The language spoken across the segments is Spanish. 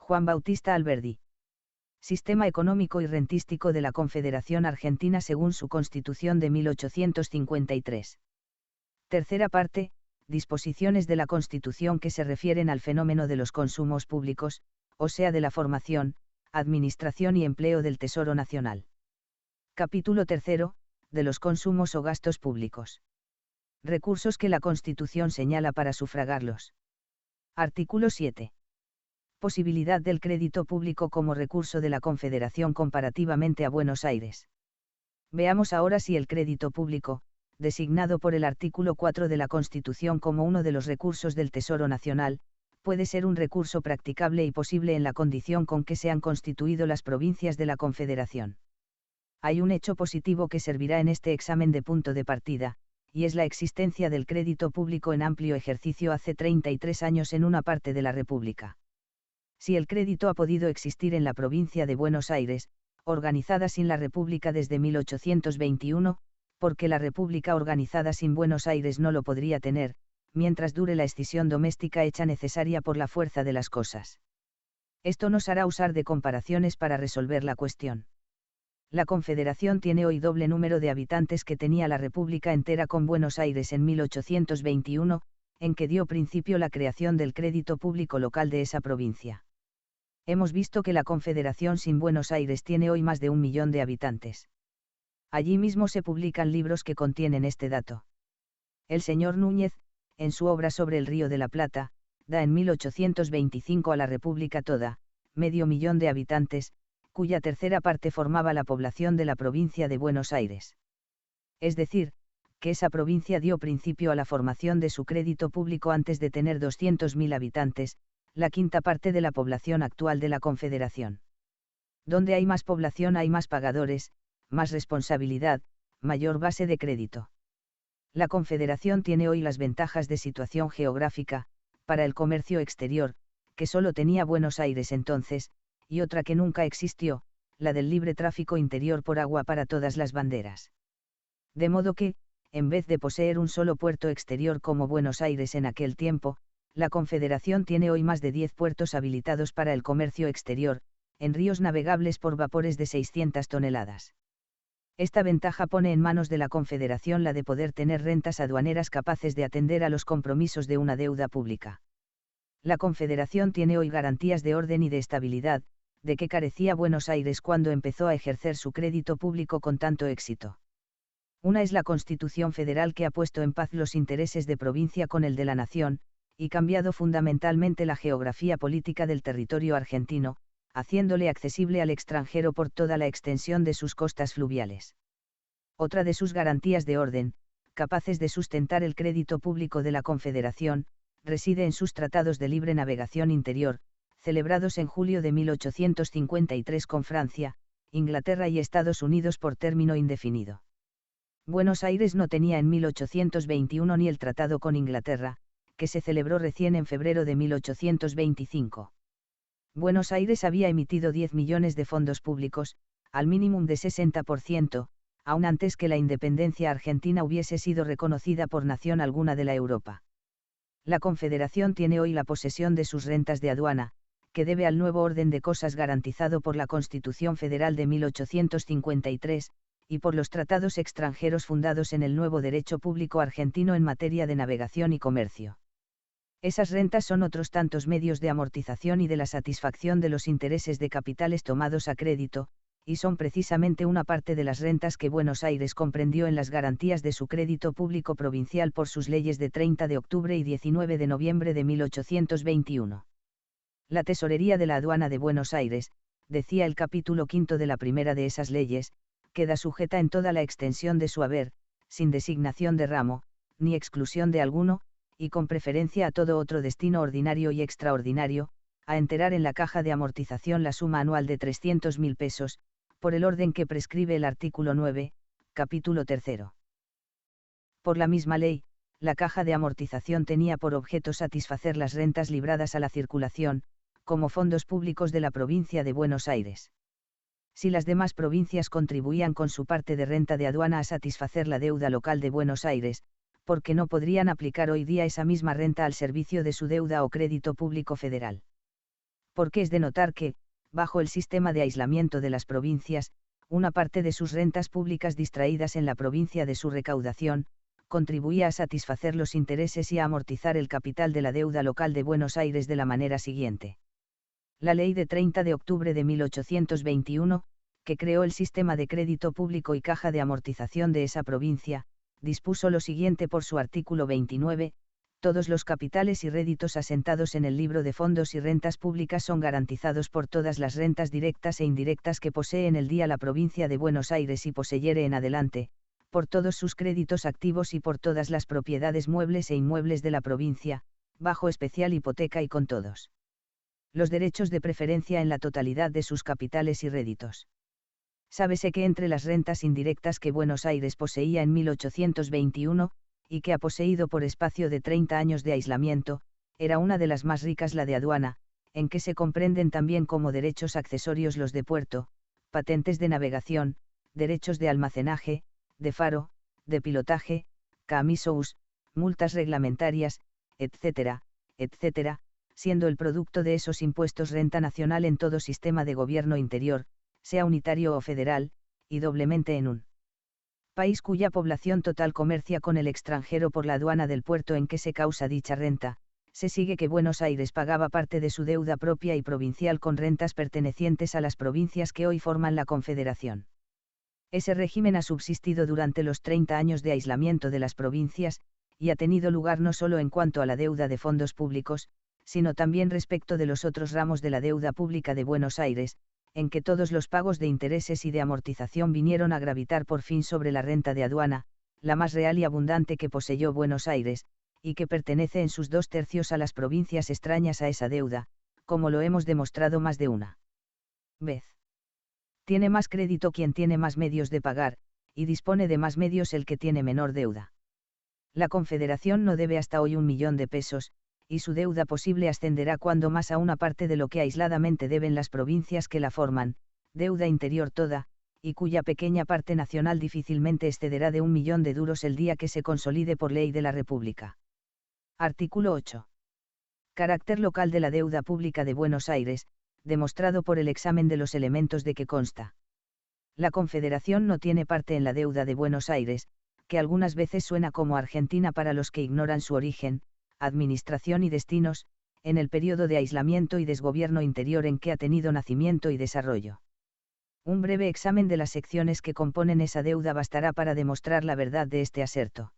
Juan Bautista Alberdi. Sistema económico y rentístico de la Confederación Argentina según su Constitución de 1853. Tercera parte, disposiciones de la Constitución que se refieren al fenómeno de los consumos públicos, o sea de la formación, administración y empleo del Tesoro Nacional. Capítulo tercero, de los consumos o gastos públicos. Recursos que la Constitución señala para sufragarlos. Artículo 7. Posibilidad del crédito público como recurso de la Confederación comparativamente a Buenos Aires. Veamos ahora si el crédito público, designado por el artículo 4 de la Constitución como uno de los recursos del Tesoro Nacional, puede ser un recurso practicable y posible en la condición con que se han constituido las provincias de la Confederación. Hay un hecho positivo que servirá en este examen de punto de partida, y es la existencia del crédito público en amplio ejercicio hace 33 años en una parte de la República. Si el crédito ha podido existir en la provincia de Buenos Aires, organizada sin la República desde 1821, porque la República organizada sin Buenos Aires no lo podría tener, mientras dure la escisión doméstica hecha necesaria por la fuerza de las cosas. Esto nos hará usar de comparaciones para resolver la cuestión. La Confederación tiene hoy doble número de habitantes que tenía la República entera con Buenos Aires en 1821, en que dio principio la creación del crédito público local de esa provincia. Hemos visto que la Confederación sin Buenos Aires tiene hoy más de 1 millón de habitantes. Allí mismo se publican libros que contienen este dato. El señor Núñez, en su obra sobre el Río de la Plata, da en 1825 a la República toda, 500.000 de habitantes, cuya tercera parte formaba la población de la provincia de Buenos Aires. Es decir, que esa provincia dio principio a la formación de su crédito público antes de tener 200.000 habitantes, la quinta parte de la población actual de la Confederación. Donde hay más población hay más pagadores, más responsabilidad, mayor base de crédito. La Confederación tiene hoy las ventajas de situación geográfica, para el comercio exterior, que solo tenía Buenos Aires entonces, y otra que nunca existió, la del libre tráfico interior por agua para todas las banderas. De modo que, en vez de poseer un solo puerto exterior como Buenos Aires en aquel tiempo, la Confederación tiene hoy más de 10 puertos habilitados para el comercio exterior, en ríos navegables por vapores de 600 toneladas. Esta ventaja pone en manos de la Confederación la de poder tener rentas aduaneras capaces de atender a los compromisos de una deuda pública. La Confederación tiene hoy garantías de orden y de estabilidad, de que carecía Buenos Aires cuando empezó a ejercer su crédito público con tanto éxito. Una es la Constitución Federal que ha puesto en paz los intereses de provincia con el de la nación, y cambiado fundamentalmente la geografía política del territorio argentino, haciéndole accesible al extranjero por toda la extensión de sus costas fluviales. Otra de sus garantías de orden, capaces de sustentar el crédito público de la Confederación, reside en sus tratados de libre navegación interior, celebrados en julio de 1853 con Francia, Inglaterra y Estados Unidos por término indefinido. Buenos Aires no tenía en 1821 ni el tratado con Inglaterra, que se celebró recién en febrero de 1825. Buenos Aires había emitido 10 millones de fondos públicos, al mínimo de 60%, aún antes que la independencia argentina hubiese sido reconocida por nación alguna de la Europa. La Confederación tiene hoy la posesión de sus rentas de aduana, que debe al nuevo orden de cosas garantizado por la Constitución Federal de 1853, y por los tratados extranjeros fundados en el nuevo derecho público argentino en materia de navegación y comercio. Esas rentas son otros tantos medios de amortización y de la satisfacción de los intereses de capitales tomados a crédito, y son precisamente una parte de las rentas que Buenos Aires comprendió en las garantías de su crédito público provincial por sus leyes de 30 de octubre y 19 de noviembre de 1821. La Tesorería de la Aduana de Buenos Aires, decía el capítulo 5 de la primera de esas leyes, queda sujeta en toda la extensión de su haber, sin designación de ramo, ni exclusión de alguno, y con preferencia a todo otro destino ordinario y extraordinario, a enterar en la caja de amortización la suma anual de 300.000 pesos, por el orden que prescribe el artículo 9, capítulo 3. Por la misma ley, la caja de amortización tenía por objeto satisfacer las rentas libradas a la circulación, como fondos públicos de la provincia de Buenos Aires. Si las demás provincias contribuían con su parte de renta de aduana a satisfacer la deuda local de Buenos Aires, porque no podrían aplicar hoy día esa misma renta al servicio de su deuda o crédito público federal. Porque es de notar que, bajo el sistema de aislamiento de las provincias, una parte de sus rentas públicas distraídas en la provincia de su recaudación, contribuía a satisfacer los intereses y a amortizar el capital de la deuda local de Buenos Aires de la manera siguiente. La ley de 30 de octubre de 1821, que creó el sistema de crédito público y caja de amortización de esa provincia, dispuso lo siguiente por su artículo 29: todos los capitales y réditos asentados en el libro de fondos y rentas públicas son garantizados por todas las rentas directas e indirectas que posee en el día la provincia de Buenos Aires y poseyere en adelante, por todos sus créditos activos y por todas las propiedades muebles e inmuebles de la provincia, bajo especial hipoteca y con todos los derechos de preferencia en la totalidad de sus capitales y réditos. Sábese que entre las rentas indirectas que Buenos Aires poseía en 1821, y que ha poseído por espacio de 30 años de aislamiento, era una de las más ricas la de aduana, en que se comprenden también como derechos accesorios los de puerto, patentes de navegación, derechos de almacenaje, de faro, de pilotaje, camisous, multas reglamentarias, etc., etc., siendo el producto de esos impuestos renta nacional en todo sistema de gobierno interior, sea unitario o federal, y doblemente en un país cuya población total comercia con el extranjero por la aduana del puerto en que se causa dicha renta, se sigue que Buenos Aires pagaba parte de su deuda propia y provincial con rentas pertenecientes a las provincias que hoy forman la Confederación. Ese régimen ha subsistido durante los 30 años de aislamiento de las provincias, y ha tenido lugar no solo en cuanto a la deuda de fondos públicos, sino también respecto de los otros ramos de la deuda pública de Buenos Aires, en que todos los pagos de intereses y de amortización vinieron a gravitar por fin sobre la renta de aduana, la más real y abundante que poseyó Buenos Aires, y que pertenece en sus 2/3 a las provincias extrañas a esa deuda, como lo hemos demostrado más de una vez. Tiene más crédito quien tiene más medios de pagar, y dispone de más medios el que tiene menor deuda. La Confederación no debe hasta hoy 1.000.000 de pesos, y su deuda posible ascenderá cuando más a una parte de lo que aisladamente deben las provincias que la forman, deuda interior toda, y cuya pequeña parte nacional difícilmente excederá de 1.000.000 de duros el día que se consolide por ley de la República. Artículo 8. Carácter local de la deuda pública de Buenos Aires, demostrado por el examen de los elementos de que consta. La Confederación no tiene parte en la deuda de Buenos Aires, que algunas veces suena como Argentina para los que ignoran su origen, administración y destinos, en el periodo de aislamiento y desgobierno interior en que ha tenido nacimiento y desarrollo. Un breve examen de las secciones que componen esa deuda bastará para demostrar la verdad de este aserto.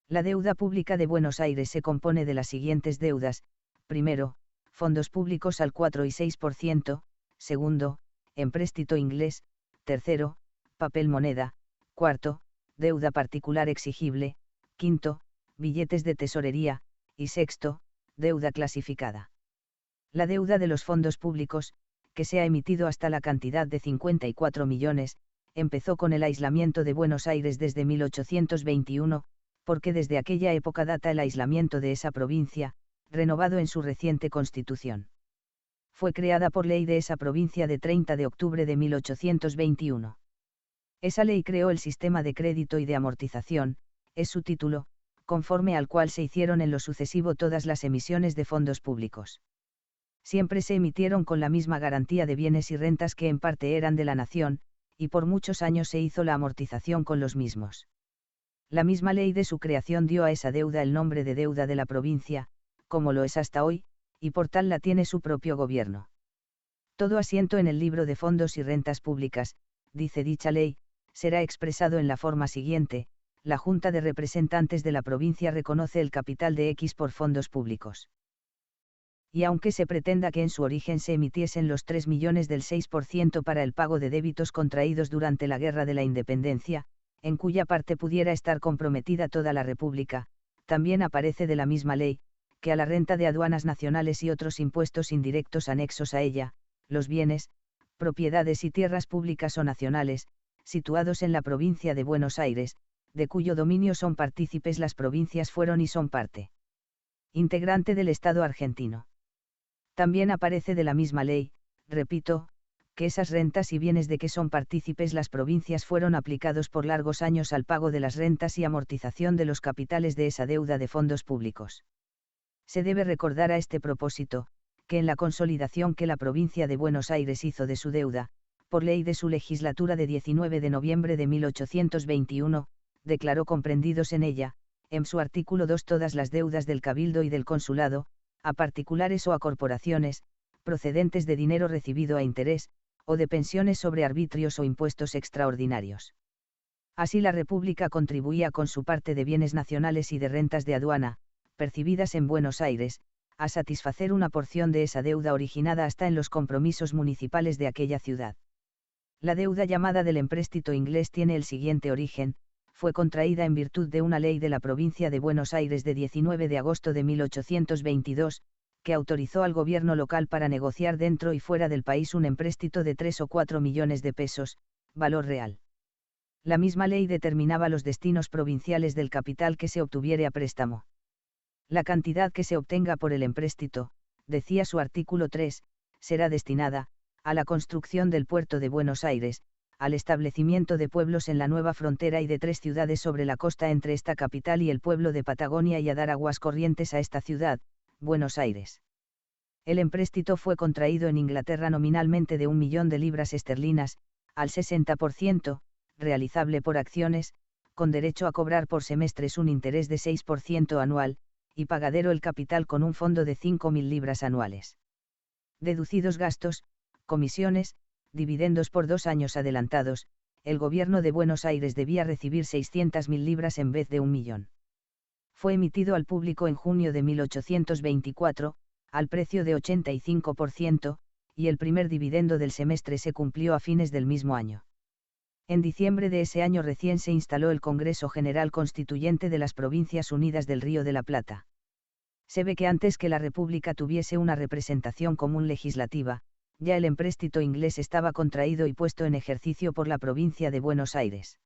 La deuda pública de Buenos Aires se compone de las siguientes deudas: primero, fondos públicos al 4 y 6%, segundo, empréstito inglés, tercero, papel moneda, cuarto, deuda particular exigible, quinto, billetes de tesorería, y sexto, deuda clasificada. La deuda de los fondos públicos, que se ha emitido hasta la cantidad de 54 millones, empezó con el aislamiento de Buenos Aires desde 1821, porque desde aquella época data el aislamiento de esa provincia, renovado en su reciente constitución. Fue creada por ley de esa provincia de 30 de octubre de 1821. Esa ley creó el sistema de crédito y de amortización, es su título, conforme al cual se hicieron en lo sucesivo todas las emisiones de fondos públicos. Siempre se emitieron con la misma garantía de bienes y rentas que en parte eran de la nación, y por muchos años se hizo la amortización con los mismos. La misma ley de su creación dio a esa deuda el nombre de deuda de la provincia, como lo es hasta hoy, y por tal la tiene su propio gobierno. Todo asiento en el libro de fondos y rentas públicas, dice dicha ley, será expresado en la forma siguiente: la Junta de Representantes de la provincia reconoce el capital de X por fondos públicos. Y aunque se pretenda que en su origen se emitiesen los 3 millones del 6% para el pago de débitos contraídos durante la Guerra de la Independencia, en cuya parte pudiera estar comprometida toda la República, también aparece de la misma ley, que a la renta de aduanas nacionales y otros impuestos indirectos anexos a ella, los bienes, propiedades y tierras públicas o nacionales, situados en la provincia de Buenos Aires, de cuyo dominio son partícipes las provincias fueron y son parte integrante del Estado argentino. También aparece de la misma ley, repito, que esas rentas y bienes de que son partícipes las provincias fueron aplicados por largos años al pago de las rentas y amortización de los capitales de esa deuda de fondos públicos. Se debe recordar a este propósito, que en la consolidación que la provincia de Buenos Aires hizo de su deuda, por ley de su legislatura de 19 de noviembre de 1821, declaró comprendidos en ella, en su artículo 2, todas las deudas del Cabildo y del Consulado, a particulares o a corporaciones, procedentes de dinero recibido a interés, o de pensiones sobre arbitrios o impuestos extraordinarios. Así la República contribuía con su parte de bienes nacionales y de rentas de aduana, percibidas en Buenos Aires, a satisfacer una porción de esa deuda originada hasta en los compromisos municipales de aquella ciudad. La deuda llamada del empréstito inglés tiene el siguiente origen: fue contraída en virtud de una ley de la provincia de Buenos Aires de 19 de agosto de 1822, que autorizó al gobierno local para negociar dentro y fuera del país un empréstito de 3 o 4 millones de pesos, valor real. La misma ley determinaba los destinos provinciales del capital que se obtuviere a préstamo. La cantidad que se obtenga por el empréstito, decía su artículo 3, será destinada, a la construcción del puerto de Buenos Aires, al establecimiento de pueblos en la nueva frontera y de 3 ciudades sobre la costa entre esta capital y el pueblo de Patagonia, y a dar aguas corrientes a esta ciudad, Buenos Aires. El empréstito fue contraído en Inglaterra nominalmente de 1 millón de libras esterlinas, al 60%, realizable por acciones, con derecho a cobrar por semestres un interés de 6% anual, y pagadero el capital con un fondo de 5.000 libras anuales. Deducidos gastos, comisiones, dividendos por 2 años adelantados, el gobierno de Buenos Aires debía recibir 600.000 libras en vez de 1 millón. Fue emitido al público en junio de 1824, al precio de 85%, y el primer dividendo del semestre se cumplió a fines del mismo año. En diciembre de ese año recién se instaló el Congreso General Constituyente de las Provincias Unidas del Río de la Plata. Se ve que antes que la República tuviese una representación común legislativa, ya el empréstito inglés estaba contraído y puesto en ejercicio por la provincia de Buenos Aires.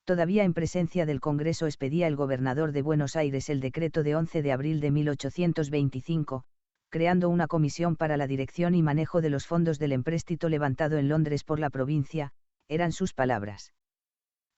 Todavía en presencia del Congreso expedía el gobernador de Buenos Aires el decreto de 11 de abril de 1825, creando una comisión para la dirección y manejo de los fondos del empréstito levantado en Londres por la provincia. Eran sus palabras.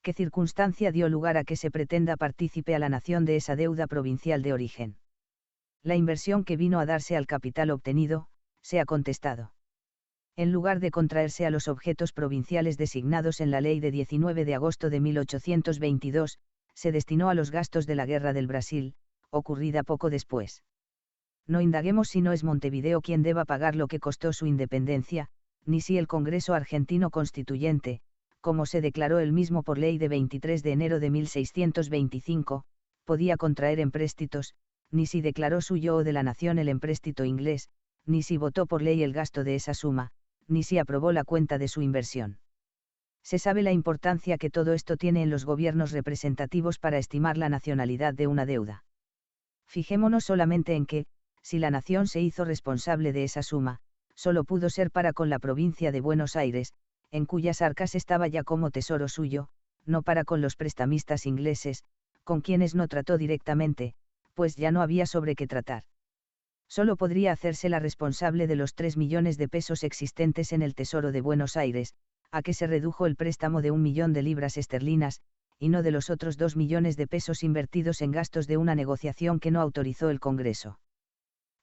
¿Qué circunstancia dio lugar a que se pretenda partícipe a la nación de esa deuda provincial de origen? La inversión que vino a darse al capital obtenido, se ha contestado. En lugar de contraerse a los objetos provinciales designados en la ley de 19 de agosto de 1822, se destinó a los gastos de la Guerra del Brasil, ocurrida poco después. No indaguemos si no es Montevideo quien deba pagar lo que costó su independencia, ni si el Congreso Argentino Constituyente, como se declaró él mismo por ley de 23 de enero de 1625, podía contraer empréstitos, ni si declaró suyo o de la nación el empréstito inglés, ni si votó por ley el gasto de esa suma, ni si aprobó la cuenta de su inversión. Se sabe la importancia que todo esto tiene en los gobiernos representativos para estimar la nacionalidad de una deuda. Fijémonos solamente en que, si la nación se hizo responsable de esa suma, solo pudo ser para con la provincia de Buenos Aires, en cuyas arcas estaba ya como tesoro suyo, no para con los prestamistas ingleses, con quienes no trató directamente, pues ya no había sobre qué tratar. Solo podría hacérsela responsable de los 3 millones de pesos existentes en el Tesoro de Buenos Aires, a que se redujo el préstamo de 1 millón de libras esterlinas, y no de los otros 2 millones de pesos invertidos en gastos de una negociación que no autorizó el Congreso.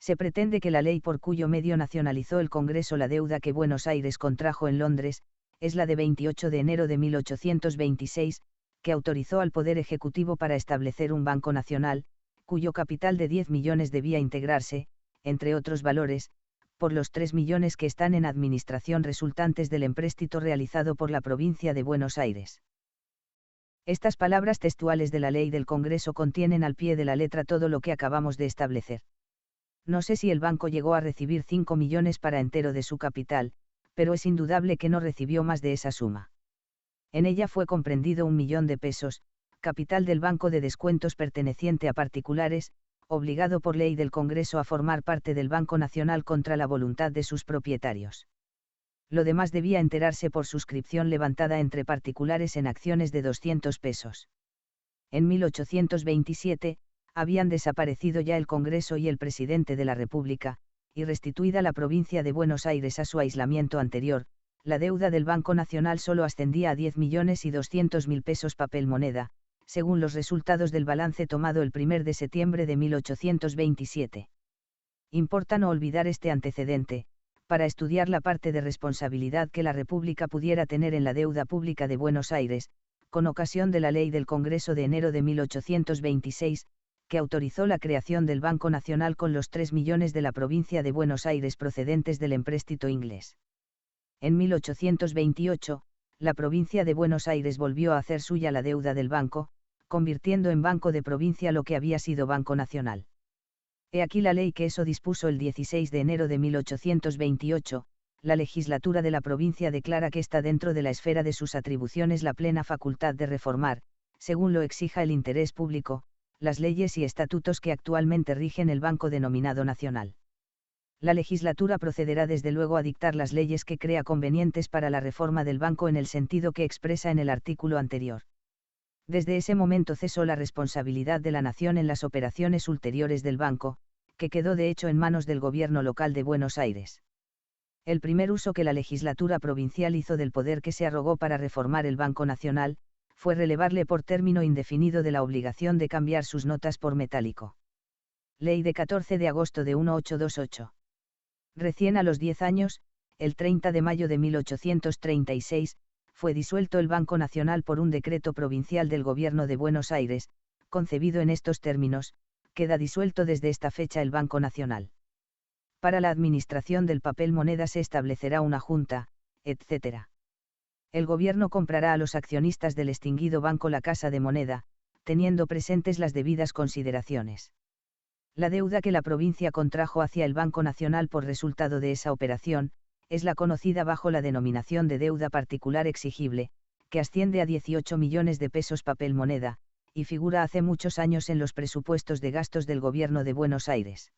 Se pretende que la ley por cuyo medio nacionalizó el Congreso la deuda que Buenos Aires contrajo en Londres, es la de 28 de enero de 1826, que autorizó al Poder Ejecutivo para establecer un Banco Nacional, cuyo capital de 10 millones debía integrarse, entre otros valores, por los 3 millones que están en administración resultantes del empréstito realizado por la provincia de Buenos Aires. Estas palabras textuales de la ley del Congreso contienen al pie de la letra todo lo que acabamos de establecer. No sé si el banco llegó a recibir 5 millones para entero de su capital, pero es indudable que no recibió más de esa suma. En ella fue comprendido 1 millón de pesos, capital del Banco de Descuentos perteneciente a particulares, obligado por ley del Congreso a formar parte del Banco Nacional contra la voluntad de sus propietarios. Lo demás debía enterarse por suscripción levantada entre particulares en acciones de 200 pesos. En 1827, habían desaparecido ya el Congreso y el presidente de la República, y restituida la provincia de Buenos Aires a su aislamiento anterior, la deuda del Banco Nacional solo ascendía a 10.200.000 pesos papel moneda, según los resultados del balance tomado el 1 de septiembre de 1827. Importa no olvidar este antecedente, para estudiar la parte de responsabilidad que la República pudiera tener en la deuda pública de Buenos Aires, con ocasión de la Ley del Congreso de enero de 1826, que autorizó la creación del Banco Nacional con los 3 millones de la provincia de Buenos Aires procedentes del empréstito inglés. En 1828, la provincia de Buenos Aires volvió a hacer suya la deuda del banco, convirtiendo en Banco de Provincia lo que había sido Banco Nacional. He aquí la ley que eso dispuso el 16 de enero de 1828, la legislatura de la provincia declara que está dentro de la esfera de sus atribuciones la plena facultad de reformar, según lo exija el interés público, las leyes y estatutos que actualmente rigen el banco denominado nacional. La legislatura procederá desde luego a dictar las leyes que crea convenientes para la reforma del banco en el sentido que expresa en el artículo anterior. Desde ese momento cesó la responsabilidad de la nación en las operaciones ulteriores del banco, que quedó de hecho en manos del gobierno local de Buenos Aires. El primer uso que la legislatura provincial hizo del poder que se arrogó para reformar el Banco Nacional, fue relevarle por término indefinido de la obligación de cambiar sus notas por metálico. Ley de 14 de agosto de 1828. Recién a los 10 años, el 30 de mayo de 1836, fue disuelto el Banco Nacional por un decreto provincial del Gobierno de Buenos Aires, concebido en estos términos: queda disuelto desde esta fecha el Banco Nacional. Para la administración del papel moneda se establecerá una junta, etc. El Gobierno comprará a los accionistas del extinguido banco la Casa de Moneda, teniendo presentes las debidas consideraciones. La deuda que la provincia contrajo hacia el Banco Nacional por resultado de esa operación, es la conocida bajo la denominación de deuda particular exigible, que asciende a 18 millones de pesos papel moneda, y figura hace muchos años en los presupuestos de gastos del Gobierno de Buenos Aires.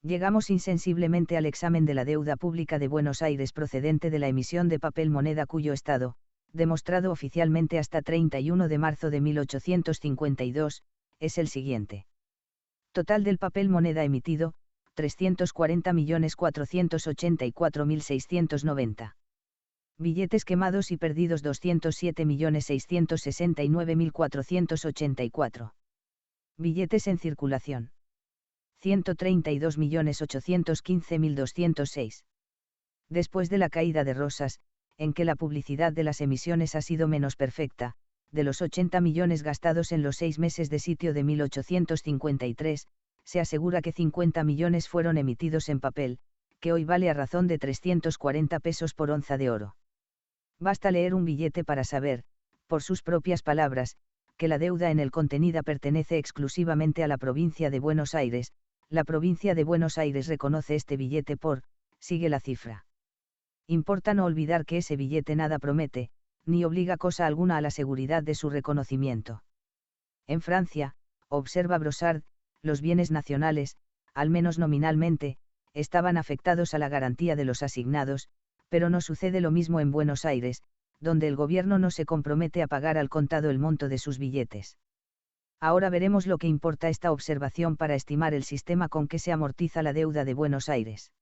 Llegamos insensiblemente al examen de la deuda pública de Buenos Aires procedente de la emisión de papel moneda cuyo estado, demostrado oficialmente hasta 31 de marzo de 1852, es el siguiente. Total del papel moneda emitido, 340.484.690. Billetes quemados y perdidos 207.669.484. Billetes en circulación. 132.815.206. Después de la caída de Rosas, en que la publicidad de las emisiones ha sido menos perfecta, de los 80 millones gastados en los 6 meses de sitio de 1853, se asegura que 50 millones fueron emitidos en papel, que hoy vale a razón de 340 pesos por onza de oro. Basta leer un billete para saber, por sus propias palabras, que la deuda en él contenida pertenece exclusivamente a la provincia de Buenos Aires. La provincia de Buenos Aires reconoce este billete por, sigue la cifra. Importa no olvidar que ese billete nada promete, ni obliga cosa alguna a la seguridad de su reconocimiento. En Francia, observa Brossard, los bienes nacionales, al menos nominalmente, estaban afectados a la garantía de los asignados, pero no sucede lo mismo en Buenos Aires, donde el gobierno no se compromete a pagar al contado el monto de sus billetes. Ahora veremos lo que importa esta observación para estimar el sistema con que se amortiza la deuda de Buenos Aires.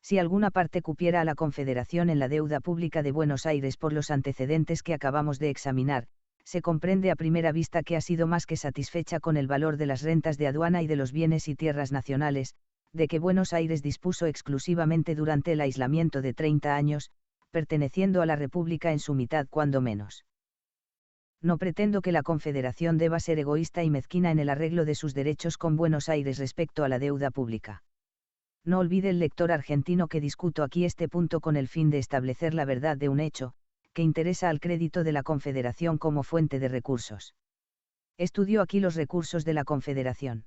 Si alguna parte cupiera a la Confederación en la deuda pública de Buenos Aires por los antecedentes que acabamos de examinar, se comprende a primera vista que ha sido más que satisfecha con el valor de las rentas de aduana y de los bienes y tierras nacionales, de que Buenos Aires dispuso exclusivamente durante el aislamiento de 30 años, perteneciendo a la República en su mitad cuando menos. No pretendo que la Confederación deba ser egoísta y mezquina en el arreglo de sus derechos con Buenos Aires respecto a la deuda pública. No olvide el lector argentino que discuto aquí este punto con el fin de establecer la verdad de un hecho, que interesa al crédito de la Confederación como fuente de recursos. Estudio aquí los recursos de la Confederación.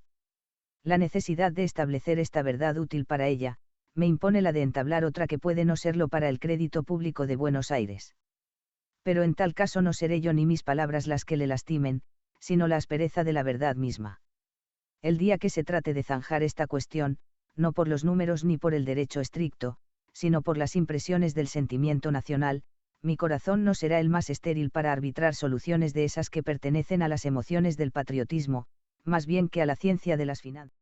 La necesidad de establecer esta verdad útil para ella, me impone la de entablar otra que puede no serlo para el crédito público de Buenos Aires. Pero en tal caso no seré yo ni mis palabras las que le lastimen, sino la aspereza de la verdad misma. El día que se trate de zanjar esta cuestión, no por los números ni por el derecho estricto, sino por las impresiones del sentimiento nacional, mi corazón no será el más estéril para arbitrar soluciones de esas que pertenecen a las emociones del patriotismo, más bien que a la ciencia de las finanzas.